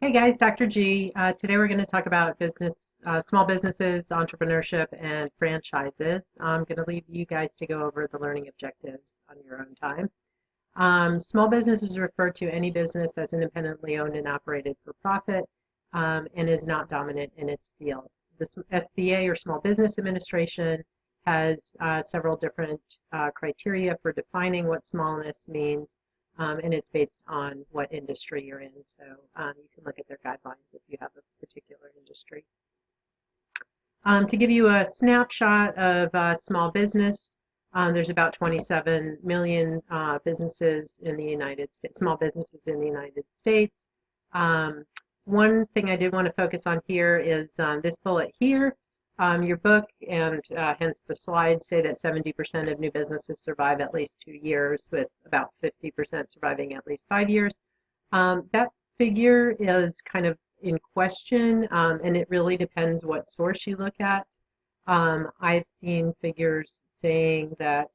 Hey guys, Dr. G. Today we're going to talk about small businesses, entrepreneurship, and franchises. I'm going to leave you guys to go over the learning objectives on your own time. Small business is referred to any business that's independently owned and operated for profit and is not dominant in its field. The SBA, or Small Business Administration, has several different criteria for defining what smallness means, and it's based on what industry you're in. So you can look at their guidelines if you have a particular industry. To give you a snapshot of small business, there's about 27 million businesses in the United States, small businesses in the United States. One thing I did want to focus on here is this bullet here. Your book and hence the slides say that 70% of new businesses survive at least 2 years, with about 50% surviving at least 5 years. That figure is kind of in question, and it really depends what source you look at. I've seen figures saying that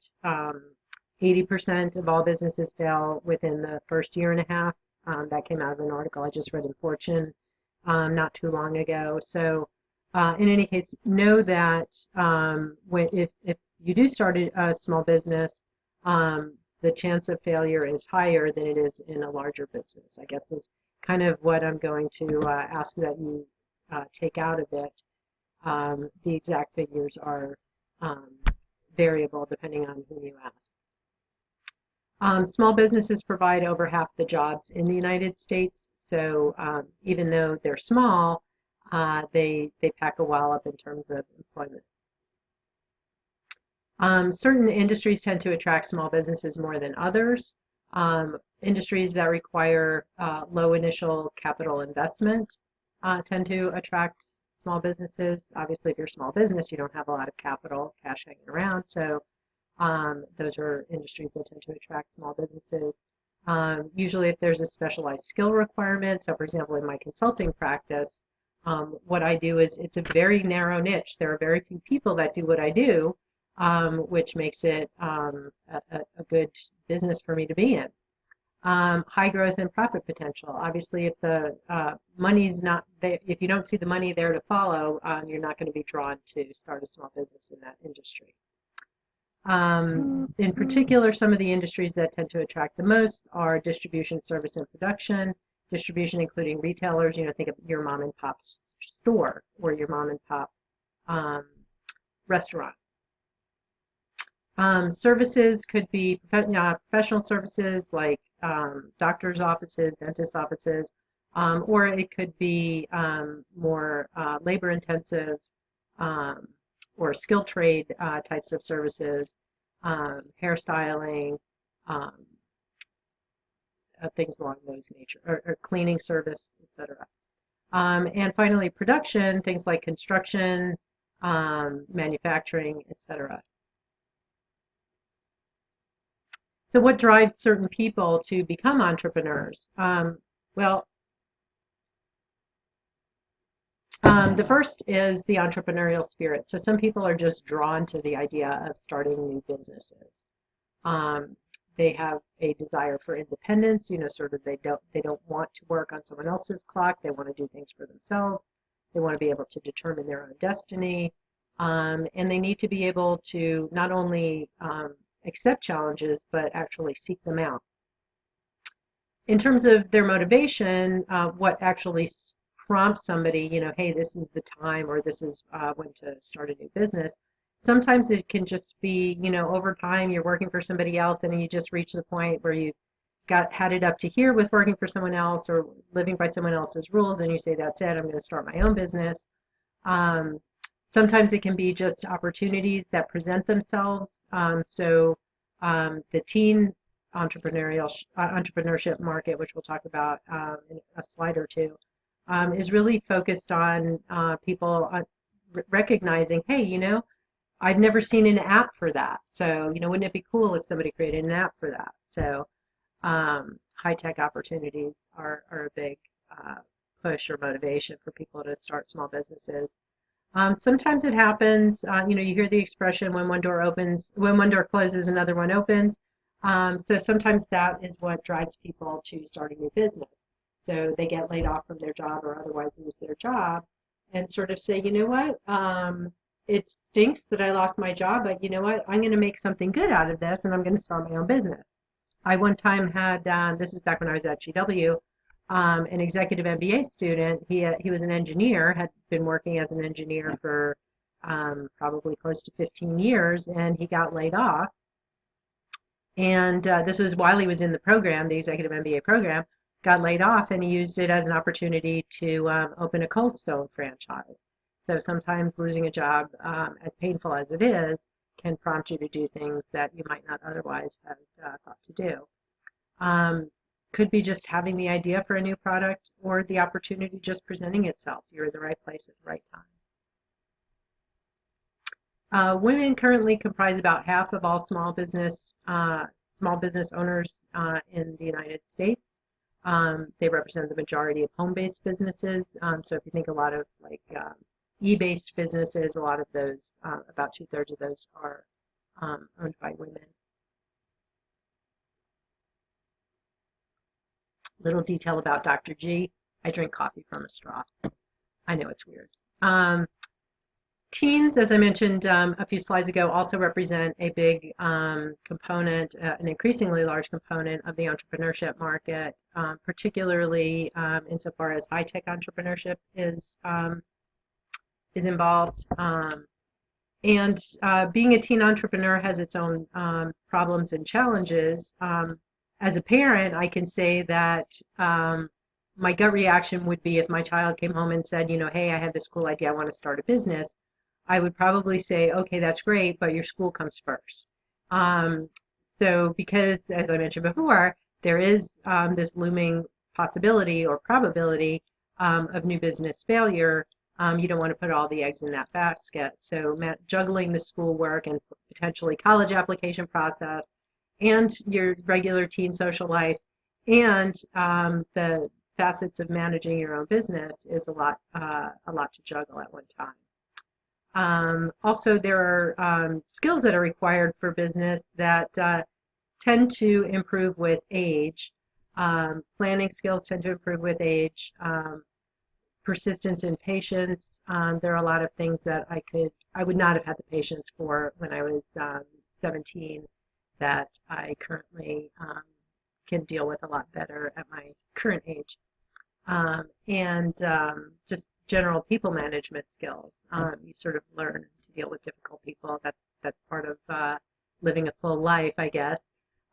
80% of all businesses fail within the first year and a half. That came out of an article I just read in Fortune not too long ago. So in any case, know that if you do start a small business, the chance of failure is higher than it is in a larger business, I guess is kind of what I'm going to ask that you take out of it. The exact figures are variable depending on who you ask. Small businesses provide over half the jobs in the United States, so even though they're small, they pack a wallop in terms of employment. Certain industries tend to attract small businesses more than others. Industries that require low initial capital investment tend to attract small businesses. Obviously, if you're a small business, you don't have a lot of capital, cash hanging around, so those are industries that tend to attract small businesses. Usually if there's a specialized skill requirement, so for example in my consulting practice, what I do is it's a very narrow niche. There are very few people that do what I do, which makes it a good business for me to be in. High growth and profit potential. Obviously, if the money's not there, if you don't see the money there to follow, you're not going to be drawn to start a small business in that industry. In particular, some of the industries that tend to attract the most are distribution, service, and production. Distribution including retailers, think of your mom and pop store or your mom and pop restaurant. Services could be professional services like doctor's offices, dentist offices, or it could be more labor-intensive or skilled trade types of services, hairstyling, things along those nature, or cleaning service, etc. And finally, production, things like construction, manufacturing, etc. So what drives certain people to become entrepreneurs? The first is the entrepreneurial spirit. So some people are just drawn to the idea of starting new businesses. They have a desire for independence, sort of they don't want to work on someone else's clock. They want to do things for themselves. They want to be able to determine their own destiny. And they need to be able to not only accept challenges, but actually seek them out. In terms of their motivation, what actually prompts somebody, hey, this is the time, or this is when to start a new business. Sometimes it can just be, over time you're working for somebody else and you just reach the point where you had it up to here with working for someone else or living by someone else's rules, and you say, that's it, I'm going to start my own business. Sometimes it can be just opportunities that present themselves. So the teen entrepreneurship market, which we'll talk about in a slide or two, is really focused on people recognizing, hey, I've never seen an app for that. So, wouldn't it be cool if somebody created an app for that? So high-tech opportunities are a big push or motivation for people to start small businesses. Sometimes it happens, you hear the expression, when one door closes, another one opens. So sometimes that is what drives people to start a new business. So they get laid off from their job or otherwise lose their job and sort of say, you know what, it stinks that I lost my job, but you know what, I'm going to make something good out of this and I'm going to start my own business. I one time had, this is back when I was at GW, an executive MBA student. He was an engineer, had been working as an engineer for probably close to 15 years, and he got laid off. And this was while he was in the program, the executive MBA program, got laid off, and he used it as an opportunity to open a Cold Stone franchise. So sometimes losing a job, as painful as it is, can prompt you to do things that you might not otherwise have thought to do. Could be just having the idea for a new product or the opportunity just presenting itself. You're in the right place at the right time. Women currently comprise about half of all small business owners in the United States. They represent the majority of home-based businesses. So if you think a lot of like e-based businesses, a lot of those, about 2/3 of those are owned by women. Little detail about Dr. G. I drink coffee from a straw. I know it's weird. Teens, as I mentioned a few slides ago, also represent a big component, an increasingly large component of the entrepreneurship market, particularly insofar as high-tech entrepreneurship is involved. And being a teen entrepreneur has its own problems and challenges. As a parent, I can say that my gut reaction would be if my child came home and said, you know, hey, I have this cool idea, I want to start a business. I would probably say, okay, that's great, but your school comes first. So because, as I mentioned before, there is this looming possibility or probability of new business failure, you don't want to put all the eggs in that basket. So juggling the schoolwork and potentially college application process and your regular teen social life and the facets of managing your own business is a lot to juggle at one time. Also, there are skills that are required for business that tend to improve with age. Planning skills tend to improve with age. Persistence and patience. There are a lot of things that I would not have had the patience for when I was 17 that I currently can deal with a lot better at my current age. And just general people management skills. You sort of learn to deal with difficult people. That's part of living a full life, I guess.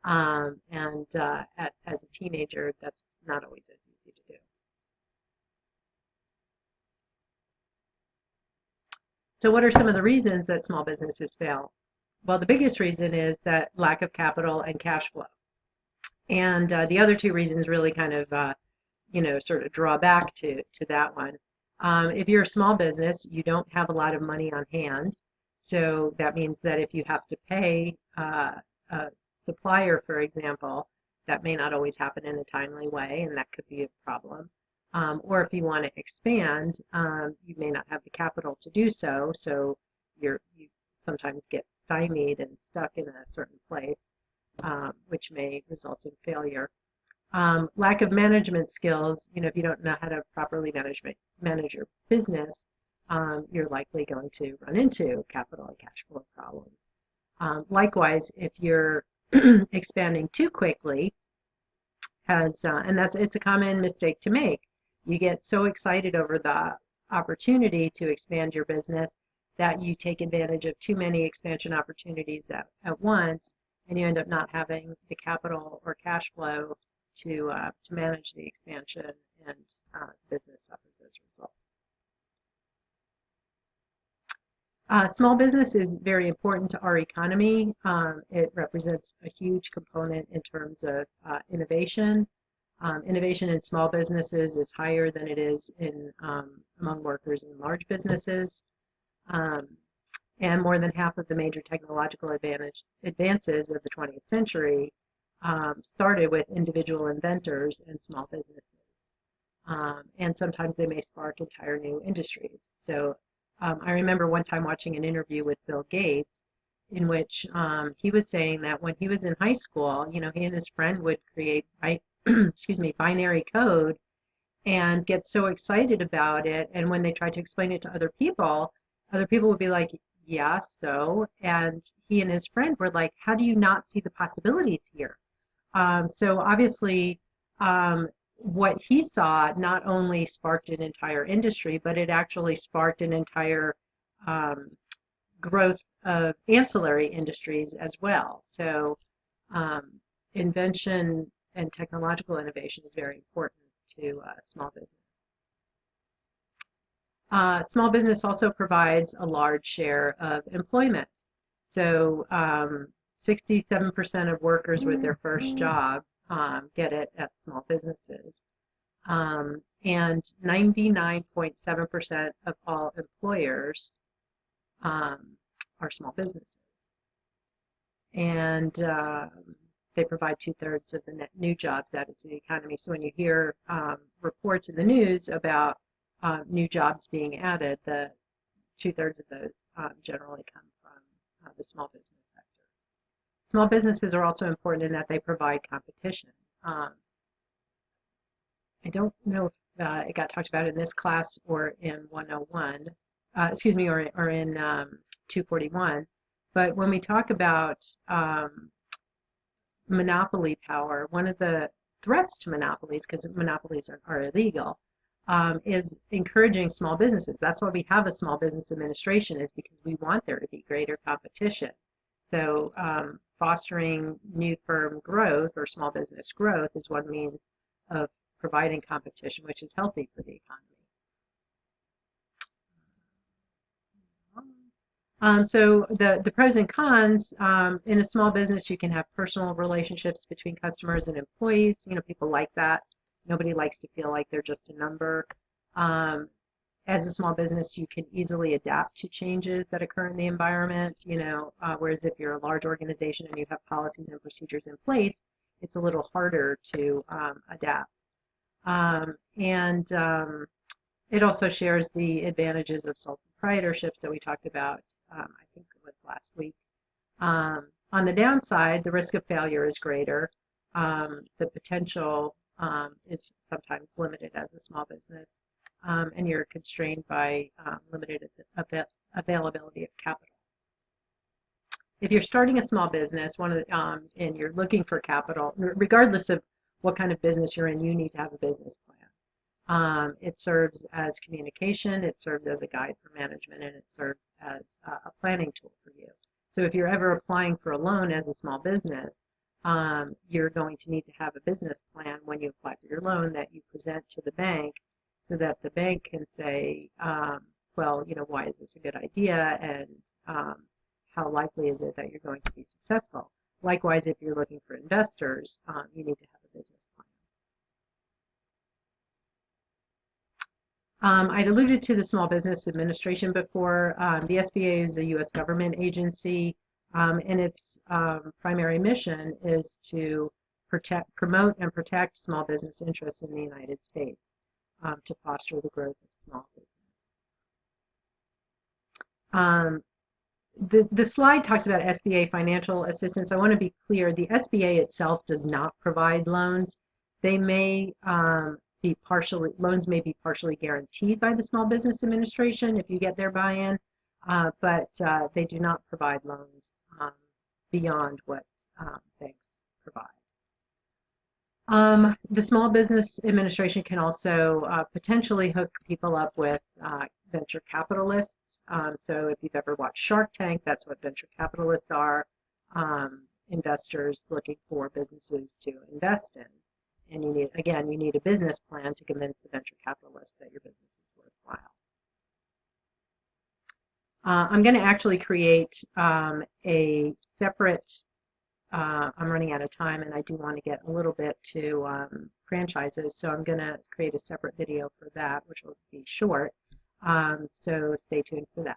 And as a teenager, that's not always as easy to do. So what are some of the reasons that small businesses fail? Well, the biggest reason is that lack of capital and cash flow. And the other two reasons really kind of sort of draw back to that one. If you're a small business, you don't have a lot of money on hand. So that means that if you have to pay a supplier, for example, that may not always happen in a timely way, and that could be a problem. Or if you want to expand, you may not have the capital to do so. So you sometimes get stymied and stuck in a certain place, which may result in failure. Lack of management skills, if you don't know how to properly manage your business, you're likely going to run into capital and cash flow problems. Likewise, if you're expanding too quickly, and it's a common mistake to make. You get so excited over the opportunity to expand your business that you take advantage of too many expansion opportunities at once, and you end up not having the capital or cash flow to manage the expansion, and business suffers as a result. Small business is very important to our economy. It represents a huge component in terms of innovation. Innovation in small businesses is higher than it is among workers in large businesses. And more than half of the major technological advances of the 20th century started with individual inventors and small businesses. And sometimes they may spark entire new industries. So I remember one time watching an interview with Bill Gates in which he was saying that when he was in high school, he and his friend would create binary code and get so excited about it. And when they try to explain it to other people would be like, yeah, so. And he and his friend were like, how do you not see the possibilities here? So obviously, what he saw not only sparked an entire industry, but it actually sparked an entire um, growth of ancillary industries as well. So um, invention and technological innovation is very important to small business. Small business also provides a large share of employment. So 67% of workers with their first job get it at small businesses. And 99.7% of all employers are small businesses. And they provide 2/3 of the net new jobs added to the economy. So when you hear reports in the news about new jobs being added, the 2/3 of those generally come from the small business sector. Small businesses are also important in that they provide competition. I don't know if it got talked about in this class or in 101, excuse me, or in 241, but when we talk about monopoly power, one of the threats to monopolies, because monopolies are illegal, is encouraging small businesses. That's why we have a small business administration, is because we want there to be greater competition. So fostering new firm growth or small business growth is one means of providing competition, which is healthy for the economy. So the pros and cons, in a small business, you can have personal relationships between customers and employees. You know, people like that. Nobody likes to feel like they're just a number. Um, as a small business, you can easily adapt to changes that occur in the environment, whereas if you're a large organization and you have policies and procedures in place, it's a little harder to adapt. And it also shares the advantages of sole proprietorships that we talked about, I think it was last week. On the downside, the risk of failure is greater. The potential is sometimes limited as a small business, and you're constrained by limited availability of capital. If you're starting a small business, and you're looking for capital, regardless of what kind of business you're in, you need to have a business plan. It serves as communication, it serves as a guide for management, and it serves as a planning tool for you. So if you're ever applying for a loan as a small business, you're going to need to have a business plan when you apply for your loan that you present to the bank so that the bank can say, well, why is this a good idea, and how likely is it that you're going to be successful? Likewise, if you're looking for investors, you need to have a business plan. I'd alluded to the Small Business Administration before. The SBA is a U.S. government agency, and its primary mission is to promote and protect small business interests in the United States, to foster the growth of small business. The slide talks about SBA financial assistance. I want to be clear, the SBA itself does not provide loans. They may loans may be partially guaranteed by the Small Business Administration if you get their buy-in, but they do not provide loans beyond what banks provide. The Small Business Administration can also potentially hook people up with venture capitalists. So if you've ever watched Shark Tank, that's what venture capitalists are, investors looking for businesses to invest in. And you need a business plan to convince the venture capitalist that your business is worthwhile. I'm going to actually create a separate, I'm running out of time and I do want to get a little bit to franchises, so I'm going to create a separate video for that, which will be short. So stay tuned for that.